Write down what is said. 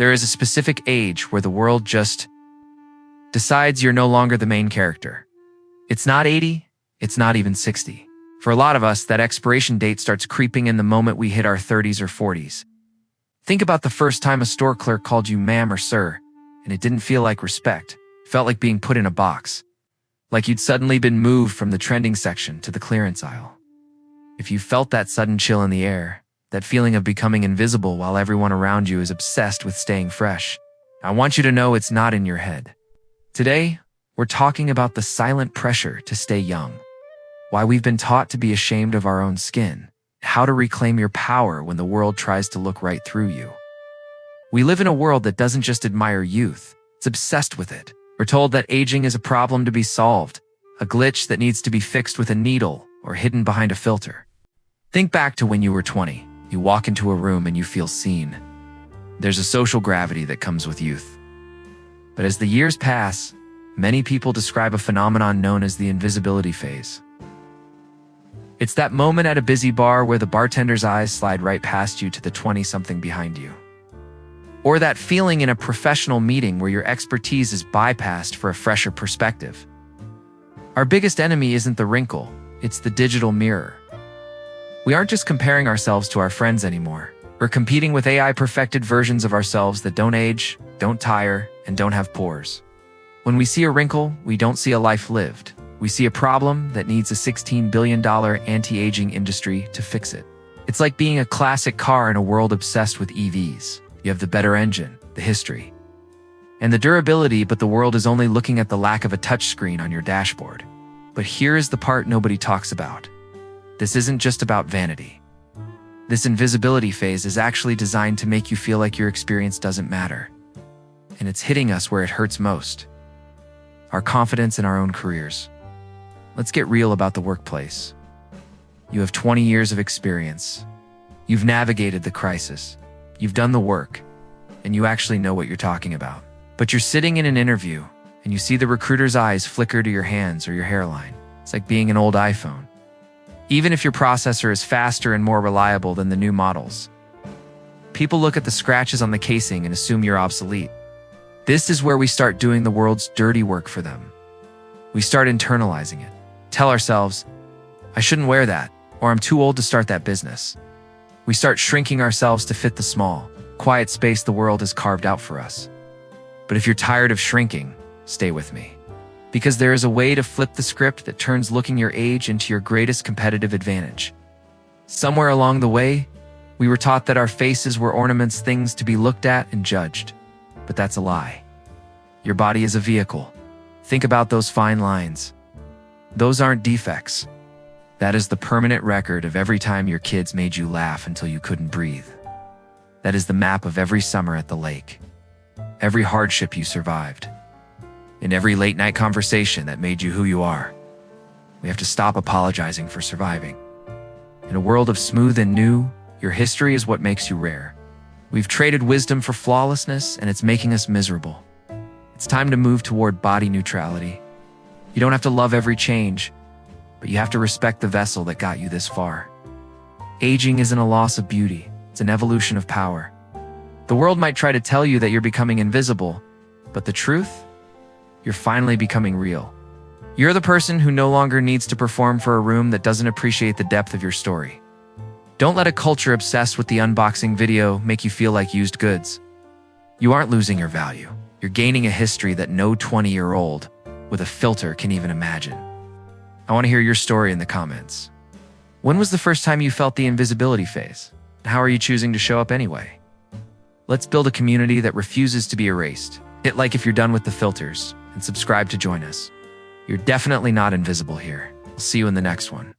There is a specific age where the world just decides you're no longer the main character. It's not 80, it's not even 60. For a lot of us, that expiration date starts creeping in the moment we hit our 30s or 40s. Think about the first time a store clerk called you ma'am or sir, and it didn't feel like respect. It felt like being put in a box. Like you'd suddenly been moved from the trending section to the clearance aisle. If you felt that sudden chill in the air, that feeling of becoming invisible while everyone around you is obsessed with staying fresh, I want you to know it's not in your head. Today, we're talking about the silent pressure to stay young, why we've been taught to be ashamed of our own skin, how to reclaim your power when the world tries to look right through you. We live in a world that doesn't just admire youth, it's obsessed with it. We're told that aging is a problem to be solved, a glitch that needs to be fixed with a needle or hidden behind a filter. Think back to when you were 20. You walk into a room and you feel seen. There's a social gravity that comes with youth. But as the years pass, many people describe a phenomenon known as the invisibility phase. It's that moment at a busy bar where the bartender's eyes slide right past you to the 20-something behind you. Or that feeling in a professional meeting where your expertise is bypassed for a fresher perspective. Our biggest enemy isn't the wrinkle, it's the digital mirror. We aren't just comparing ourselves to our friends anymore. We're competing with AI-perfected versions of ourselves that don't age, don't tire, and don't have pores. When we see a wrinkle, we don't see a life lived. We see a problem that needs a $16 billion anti-aging industry to fix it. It's like being a classic car in a world obsessed with EVs. You have the better engine, the history, and the durability, but the world is only looking at the lack of a touchscreen on your dashboard. But here is the part nobody talks about. This isn't just about vanity. This invisibility phase is actually designed to make you feel like your experience doesn't matter. And it's hitting us where it hurts most. Our confidence in our own careers. Let's get real about the workplace. You have 20 years of experience. You've navigated the crisis. You've done the work, and you actually know what you're talking about. But you're sitting in an interview, and you see the recruiter's eyes flicker to your hands or your hairline. It's like being an old iPhone. Even if your processor is faster and more reliable than the new models. People look at the scratches on the casing and assume you're obsolete. This is where we start doing the world's dirty work for them. We start internalizing it. Tell ourselves, I shouldn't wear that, or I'm too old to start that business. We start shrinking ourselves to fit the small, quiet space the world has carved out for us. But if you're tired of shrinking, stay with me. Because there is a way to flip the script that turns looking your age into your greatest competitive advantage. Somewhere along the way, we were taught that our faces were ornaments, things to be looked at and judged. But that's a lie. Your body is a vehicle. Think about those fine lines. Those aren't defects. That is the permanent record of every time your kids made you laugh until you couldn't breathe. That is the map of every summer at the lake. Every hardship you survived. And every late-night conversation that made you who you are. We have to stop apologizing for surviving. In a world of smooth and new, your history is what makes you rare. We've traded wisdom for flawlessness, and it's making us miserable. It's time to move toward body neutrality. You don't have to love every change, but you have to respect the vessel that got you this far. Aging isn't a loss of beauty, it's an evolution of power. The world might try to tell you that you're becoming invisible, but the truth? You're finally becoming real. You're the person who no longer needs to perform for a room that doesn't appreciate the depth of your story. Don't let a culture obsessed with the unboxing video make you feel like used goods. You aren't losing your value. You're gaining a history that no 20-year-old with a filter can even imagine. I want to hear your story in the comments. When was the first time you felt the invisibility phase? How are you choosing to show up anyway? Let's build a community that refuses to be erased. Hit like if you're done with the filters, and subscribe to join us. You're definitely not invisible here. I'll see you in the next one.